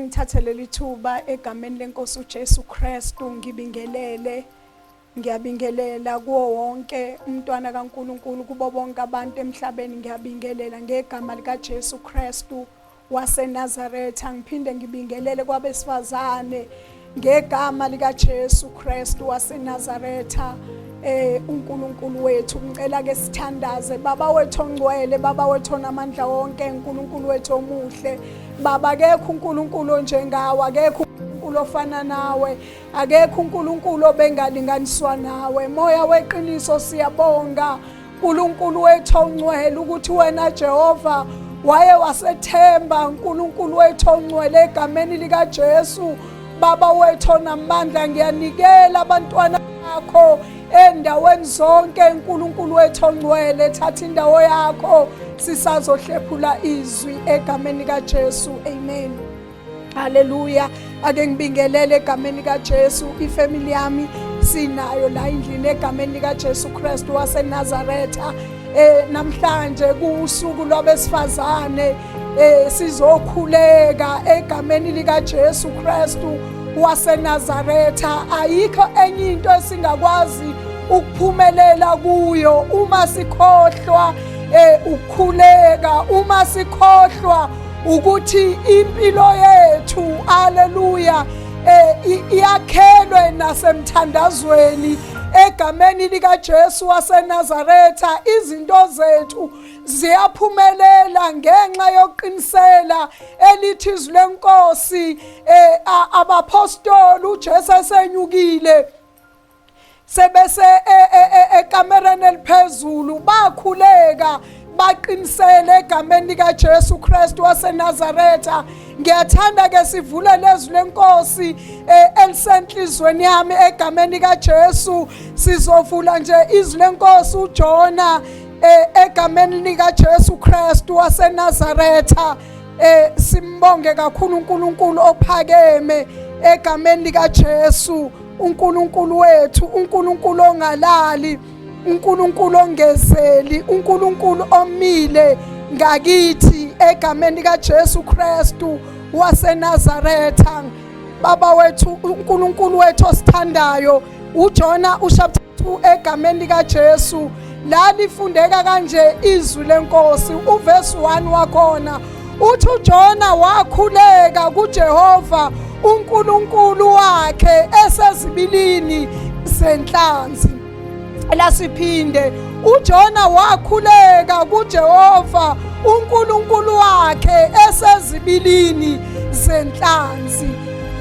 ngithathe lithuba egameni lenkosi uJesu Kristu ngibingelele ngiyabingelela kuwo wonke umntwana kaNkuluNkulu kubo bonke abantu emhlabeni ngiyabingelela ngegama lika Jesu Kristu waseNazaretha ngiphinde ngibingelele kwabesifazane ngegama lika Jesu Kristu waseNazaretha uNkulunkulu wethu ngicela ke sithandaze baba wethu ongcwele baba wethu onamandla wonke uNkulunkulu wethu omuhle baba akekho uNkulunkulu njengawe akekho uNkulunkulu ofana nawe akekho uNkulunkulu obengalinganiswa nawe moya weqiniso siyabonga uNkulunkulu wethu ongcwele ukuthi wena Jehova waye wasethemba uNkulunkulu wethu ongcwele egameni lika Jesu baba wethu onamandla ngiyanikela abantwana bakho endaweni zonke uNkulunkulu wethu ongcwele thatha indawo yakho sisazohlephula izwi egameni lika Jesu amen haleluya ake ngibingelele egameni lika Jesu ifamily yami sinayo la endlini egameni lika Jesu Kristu waseNazaretha namhlanje kuusuku lwabesifazane sizokhuleka egameni lika Jesu Kristu waseNazaretha ayikho enye into esingakwazi ukuphumelela kuyo uma sikhohlwa ukukhuleka uma sikhohlwa ukuthi impilo yethu haleluya iyakhelwe nasemthandazweni egameni lika Jesu waseNazaretha izinto zethu ziyaphumelela ngenxa yoqinisela elithi izwi lenkosi abapostoli uJesu esenyukile sebese ekamereni eliphezulu bakhuleka baqinisele egameni lika Jesu Kristu waseNazaretha ngiyathanda ke sivule lezwi lenkosi elisenhlizweni yami egameni lika Jesu sizovula nje izwi lenkosi uJona egameni lika Jesu Kristu waseNazaretha simbonge kakhulu uNkulunkulu ophakeme egameni lika Jesu uNkulunkulu wethu uNkulunkulu ongalali uNkulunkulu ongezeli uNkulunkulu omile ngakithi egameni lika Jesu Kristu waseNazaretha baba wethu uNkulunkulu wethu osithandayo uJona chapter 2 egameni lika Jesu la lifundeka kanje izwi lenkosi uverse 1 wakhona uthi uJona wakhuleka kuJehova uNkulunkulu wakhe esezibilini zenhlanzi lasiphinde uJona wakhuleka kuJehova uNkulunkulu wakhe esezibilini zenhlanzi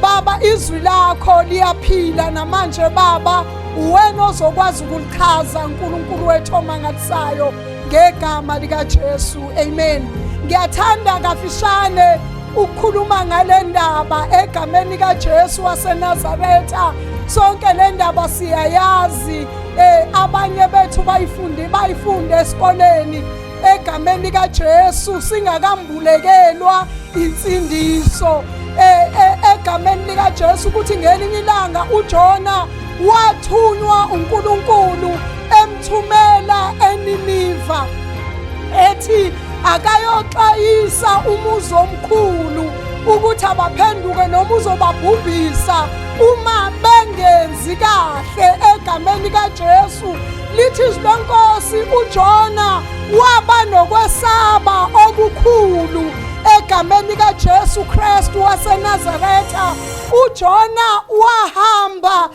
baba izwi lakho liyaphila namanje baba wena ozokwazi ukulichaza uNkulunkulu wethu omangalisayo ngegama lika Jesu amen ngiyathanda kafishane ukukhuluma ngale ndaba egameni lika Jesu waseNazaretha sonke le ndaba siyayazi abanye bethu bayifunde esikoleni egameni lika Jesu singakambulekelwa insindiso egameni lika Jesu ukuthi ngelinye ilanga uJona wathunywa uNkulunkulu emthumela eNiniva ethi akayoxwayisa umuzi omkhulu ukuthi abaphenduke noma uzobabhubhisa uma bengenzi kahle egameni lika Jesu lithi izwi lenkosi uJona waba nokwesaba okukhulu egameni lika Jesu Kristu waseNazaretha uJona wahamba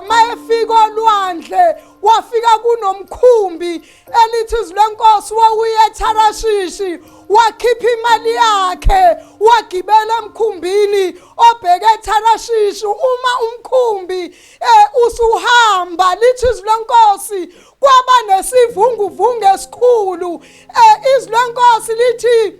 mayefika olwandle wafika kunomkhumbi elithi izwi lenkosi wawuye eTharashishi wakhipha imali yakhe wagibela emkhumbini obheke eTharashishi uma umkhumbi usuhamba lithi izwi lenkosi kwaba nesivunguvungu esikhulu izwi lenkosi lithi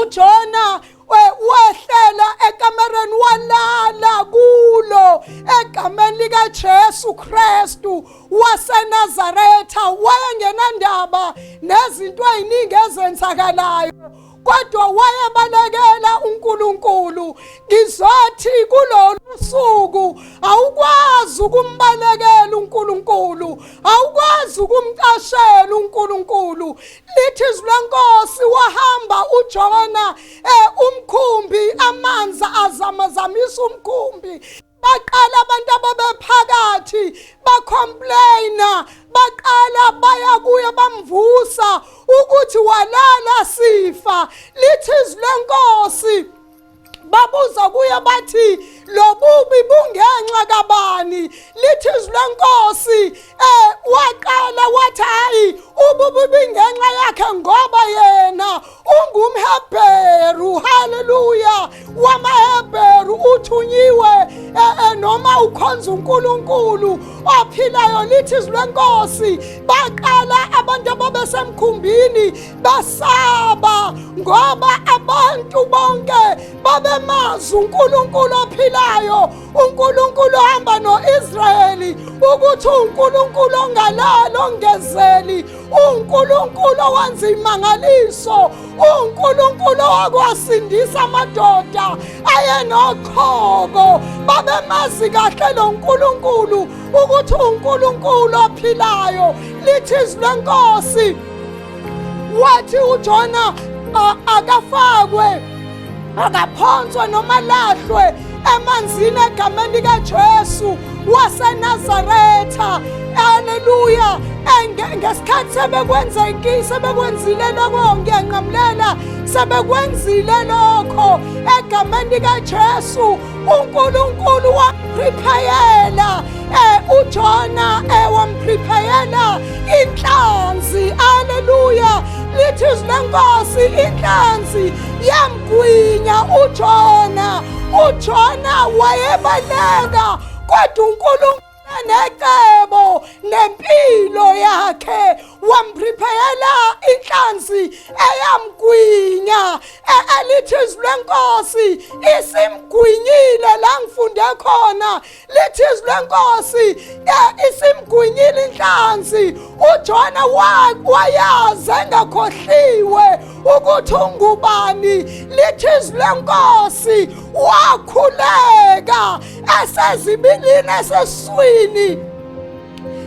uJona wehlela ekamereni walala kulo egameni lika Jesu Kristu waseNazaretha wayengenandaba nezinto eziningi ezenzakalayo kodwa wayebalekela uNkulunkulu ngizothi kulolu suku awukwazi ukumbalekela uNkulunkulu, awukwazi ukumcashela uNkulunkulu. Lithi izwi leNkosi wahamba uJona umkhumbi, amanzi azamazamisa umkhumbi. Baqala abantu ababephakathi bacomplaina, baqala baya kuye bamvusa ukuthi walala sifa. Lithi izwi leNkosi babuza kuye bathi lobubi bungenxa kabani? Lithi izwi leNkosi waqala wathi hayi ububi bungenxa yakhe ngoba yena ungumHebheru. Haleluya! WamaHebheru uthunyiwe noma ukhonza uNkulunkulu ophilayo. Lithi izwi leNkosi baqala abantu ababesemkhumbini basaba ngoba abantu bonke babemazi uNkulunkulu ophilayo, uNkulunkulu ohamba noIsrayeli, ukuthi uNkulunkulu ongalali ongezeli, uNkulunkulu owenza imangaliso, uNkulunkulu owakwasindisa amadoda ayenokhoko. Babemazi kahle lo uNkulunkulu ukuthi uNkulunkulu ophilayo. Lithi izwi leNkosi wathi uJona akafakwe, akaphonswe noma lahlwe emanzini egameni likaJesu waseNazaretha. Haleluya! Ngesikhathi sebekwenzile lokho, ngiyanqamulela, sebekwenzile lokho egameni likaJesu, uNkulunkulu wamprepayela uJona, wamprepayela inhlanzi. Haleluya! Lithi izwi leNkosi inhlanzi yamgwinya uJona. uJona wayebaleka, kodwa uNkulunkulu necebo nempilo yakhe wamprepayela inhlanzi eyamgwinya. Lithi izwi leNkosi isimgwinyile la ngifunde khona. Lithi izwi leNkosi isimgwinyile inhlanzi. uJona wayazi engakhohliwe ukuthi ungubani. Lithi izwi leNkosi wakhuleka esezibilini eseswini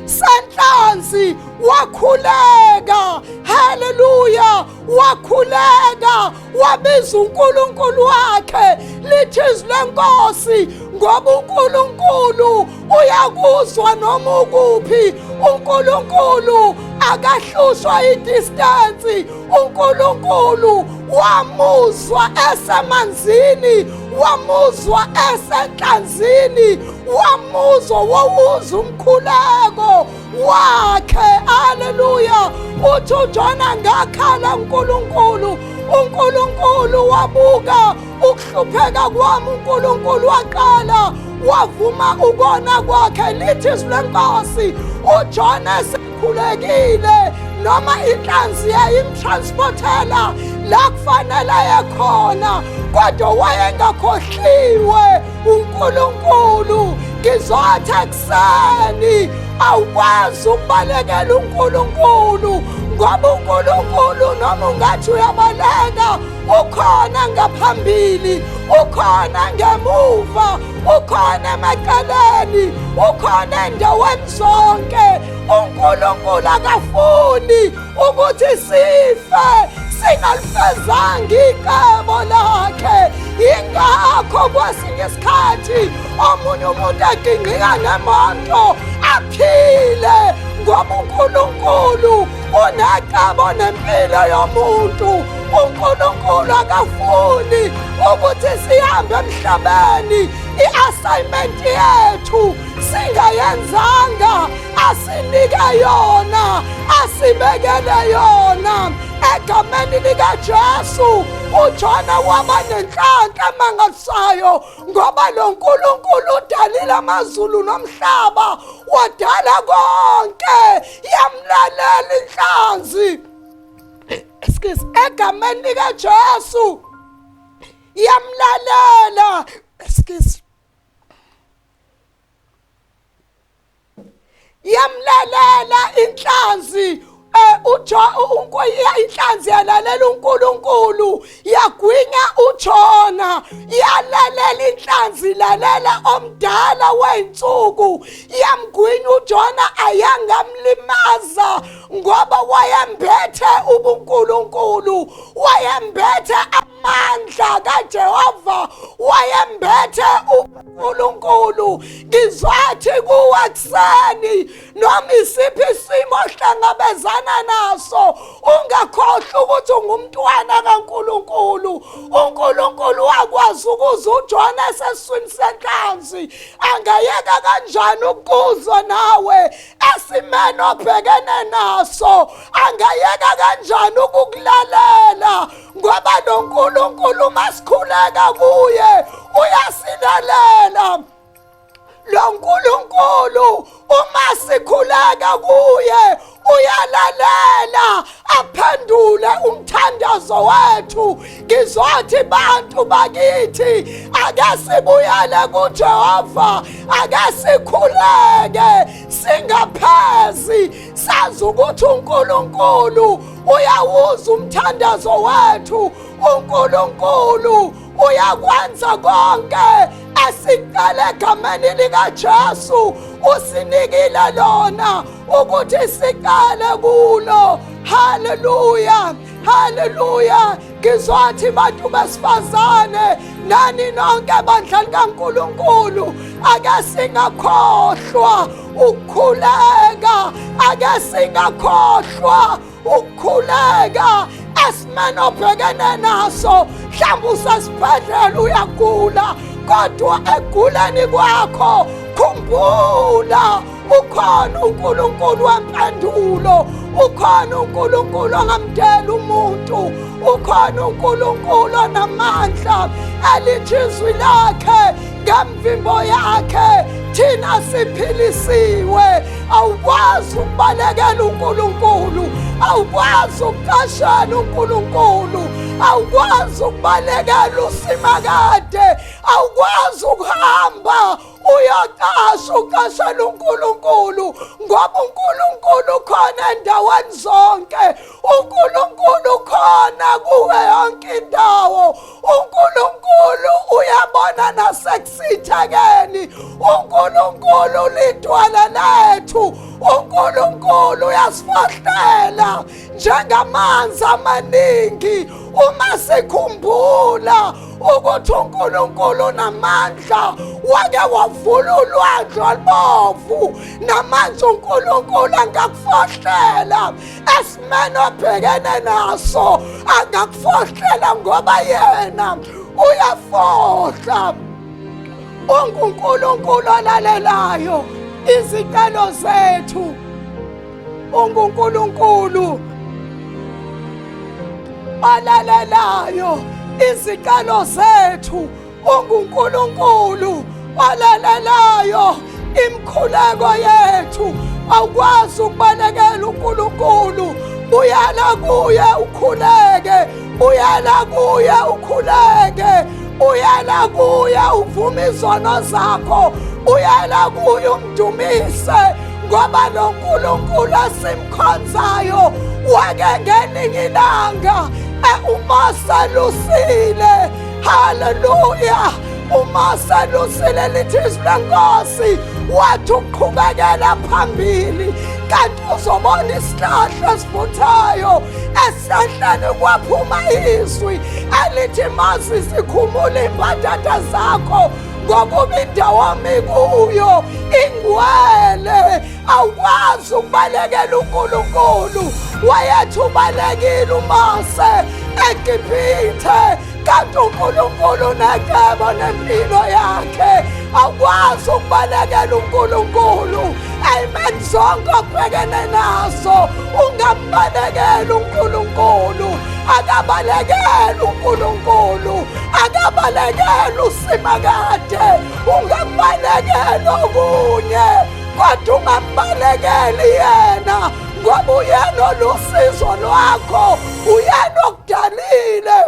senhlanzi, wakhuleka. Haleluya! Wakhuleka wabiza uNkulunkulu wakhe. Lithi izwi leNkosi ngoba uNkulunkulu uyakuzwa noma ukuphi. uNkulunkulu akahlushwa idistance. uNkulunkulu wamuzwa esemanzini, wamuzwa esenhlanzini, wamuzwa wawuzwa umkhuleko wakhe. Haleluya! uthi uJona ngakhala uNkulunkulu, uNkulunkulu wabuka ukuhlupheka kwami, uNkulunkulu waqala wavuma ukona kwakhe. Lithi izwi leNkosi uJona esekhulekile, noma inhlanzi yayimtransportela la kufanele yekhona, kodwa wayengakhohliwe uNkulunkulu. Ngizothi ekuseni awukwazi ukubalekela uNkulunkulu, ngoba uNkulunkulu noma ungathi uyabaleka, ukhona ngaphambili, ukhona ngemuva, ukhona emaceleni, ukhona endaweni zonke. uNkulunkulu akafuni ukuthi sife singalifezanga icebo lakhe. Ingakho kwesinye isikhathi omunye umuntu agingqika nemoto aphile, ngoba uNkulunkulu unecebo nempilo yomuntu. uNkulunkulu akafuni ukuthi sihambe emhlabeni i-assignment yethu singayenzanga. Asinike yona, asibekele yona egameni likaJesu. uJona waba nenhlanhla emangalisayo, ngoba lo uNkulunkulu udalile amazulu nomhlaba, wadala konke, yamlalela inhlanzi. Excuse, egameni likaJesu yamlalela. Excuse, yamlalela inhlanzi. inhlanzi yalalela uNkulunkulu yagwinya uJona, yalalela inhlanzi lalela omdala weinsuku, yamgwinya uJona ayangamlimaza ngoba wayembethe ubuNkulunkulu, wayembethe amandla kaJehova, wayembethe uNkulunkulu. Ngizwathi kuwe kuseni noma isiphi isimo ohlangabezana naso, ungakhohlwa ukuthi ungumntwana kaNkulunkulu. uNkulunkulu wakwazi ukuze uJona esesiswini senhlanzi, angayeka kanjani ukuzwa nawe esimeni obhekene naso, angayeka kanjani ukukulalela ngoba lo Nkulunkulu masikhuleka kuye uyasilalela. Lo Nkulunkulu uma sikhuleka kuye uyalalela, aphendule umthandazo wethu. Ngizothi bantu bakithi, ake sibuyele kuJehova, ake sikhuleke singaphezi, sazi ukuthi uNkulunkulu uyawuza umthandazo wethu. uNkulunkulu uyakwenza konke esicela egameni likaJesu, usinikile lona ukuthi siqale kulo. Haleluya, haleluya. Ngizothi bantu besifazane, nani nonke bandlali kaNkulunkulu, ake singakhohlwa ukukhuleka, ake singakhohlwa ukukhuleka esimeni obhekene naso. Mhlawumbe usesibhedlela uyagula, kodwa eguleni kwakho khumbula ukhona uNkulunkulu wempendulo, ukhona uNkulunkulu ongamdela umuntu, ukhona uNkulunkulu onamandla elithi izwi lakhe ngemvimbo yakhe thina siphilisiwe. Awukwazi ukubalekela uNkulunkulu, awukwazi ukuqashela uNkulunkulu, awukwazi ukubalekela usimakade, awukwazi ukuhamba uyaqasha uqashela uNkulunkulu ngoba uNkulunkulu khona endaweni zonke, uNkulunkulu khona kuwe yonke indawo, uNkulunkulu uyabona nasekusithekeni, uNkulunkulu lidwala lethu, uNkulunkulu uyasifohlela njengamanzi amaningi uma sikhumbula ukuthi uNkulunkulu namandla, wake wavula ulwandle olubovu namanzi. uNkulunkulu angakufohlela esimeni obhekene naso, angakufohlela ngoba yena uyafohla. uNkulunkulu olalelayo izicelo zethu, uNkulunkulu olalelayo izicelo zethu, uNkulunkulu olalelayo imkhuleko yethu. Awukwazi ukubalekela uNkulunkulu, buyela kuye ukhuleke, buyela kuye ukhuleke, buyela kuye uvume izono zakho, buyela kuye umdumise ngoba lo Nkulunkulu asimkhonzayo wake ngelinye ilanga umaselusile. Haleluya, umaselusile lithi izwi lenkosi, wathi uqhubekela phambili kanti uzobona isihlahla esivuthayo. Esihlahleni kwaphuma izwi elithi mazi zikhumule imbadada zakho ngokuba indawo wami kuyo ingcwele. Awukwazi ukubalekela uNkulunkulu, wayethi ubalekile uMose eGibhithe kanti uNkulunkulu necebo nempilo yakhe. Awukwazi ukubalekela uNkulunkulu ey'meni zonke obhekene nazo, ungambalekela uNkulunkulu, akabalekela uNkulunkulu, akabalekela usimakade, ungambalekela okunye kodwa ungambalekeli yena ngoba uyena olusizo lwakho, uyena okudalile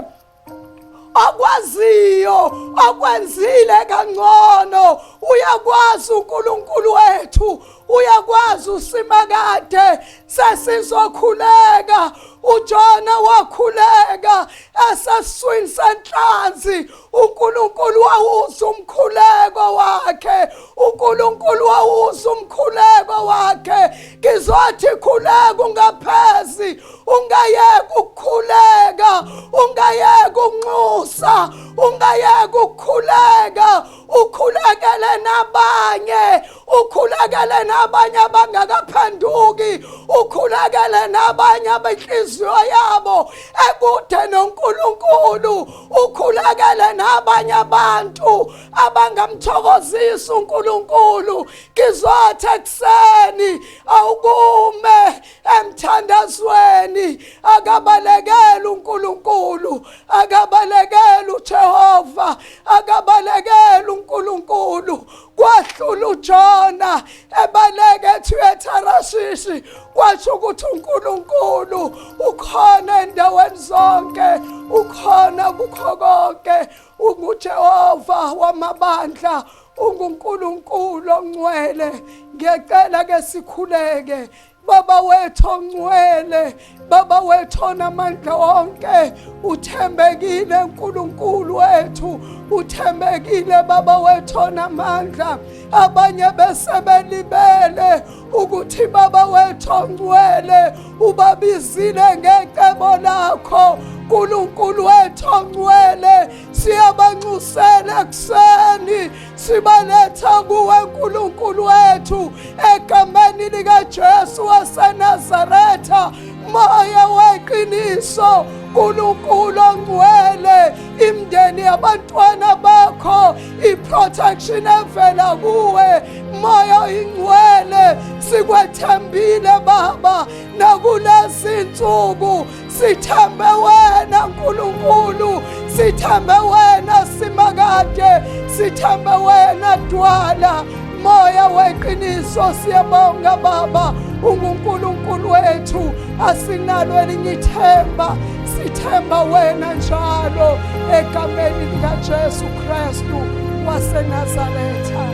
okwaziyo okwenzile kangcono. Uyakwazi uNkulunkulu wethu, uyakwazi uSimakade. Sesizokhuleka, uJona wakhuleka esesiswini senhlanzi. uNkulunkulu wawuza umkhuleko wakhe, uNkulunkulu wawuza umkhuleko wakhe. Ngizothi khuleka ungaphezi, ungayeka ukukhuleka, ungayeka ukunxusa, ungayeka ukukhuleka. Ukhulekele nabanye, ukhulekele nabanye abangakaphenduki, ukhulekele nabanye abenhliziyo yabo ekude noNkulunkulu, ukhulekele nabanye abantu abangamthokozisa uNkulunkulu. Ngizothi ekuseni awukume emthandazweni, akabalekele uNkulunkulu, akabalekele uJehova, akabalekele uNkulunkulu. Kwahlula uJona ebaleke ethi Tarashishi, kwasho ukuthi uNkulunkulu ukhona endaweni zonke, ukhona kukho konke. UJehova wamabandla, unguNkulunkulu ongcwele. Ngiyacela ke sikhuleke. Baba wethu ongcwele, Baba wethu onamandla wonke, uthembekile uNkulunkulu wethu, uthembekile Baba wethu onamandla. Abanye besebelibele ukuthi Baba wethu ongcwele ubabizile ngecebo lakho. uNkulunkulu wethu ongcwele, siyabanxusela ekuseni, sibaletha kuwe uNkulunkulu wethu egameni likaJesu waseNazaretha. Moya weqiniso, uNkulunkulu ongcwele, imndeni yabantwana bakho iprotection evela kuwe. Moya oyingcwele, sikwethembile Baba nakulezi insuku. Sithembe wena uNkulunkulu, sithembe wena Simakade, sithembe wena Dwala. Moya weqiniso, siyabonga Baba, unguNkulunkulu wethu, asinalo elinye ithemba, sithemba wena njalo egameni likaJesu Kristu waseNazaretha.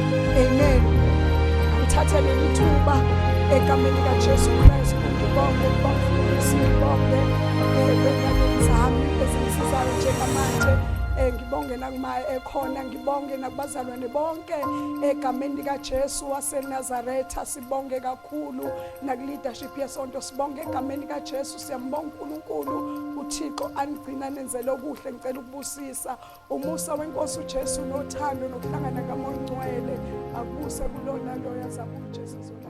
Amen. Ngithathele ithuba egameni likaJesu Kristu ngibonge bafundisi, ngibonge bengaleni zami ezingisizayo njengamanje. Ngibonge nakumaye ekhona, ngibonge nakubazalwane bonke egameni likaJesu waseNazaretha. Sibonge kakhulu nakuleadership yesonto, sibonge egameni likaJesu. Siyambonga uNkulunkulu, uThixo anigcina nenzele okuhle. Ngicela ukubusisa umusa weNkosi uJesu nothando nokuhlangana kaMoya oNgcwele akubuse kulona loya zabuJesu.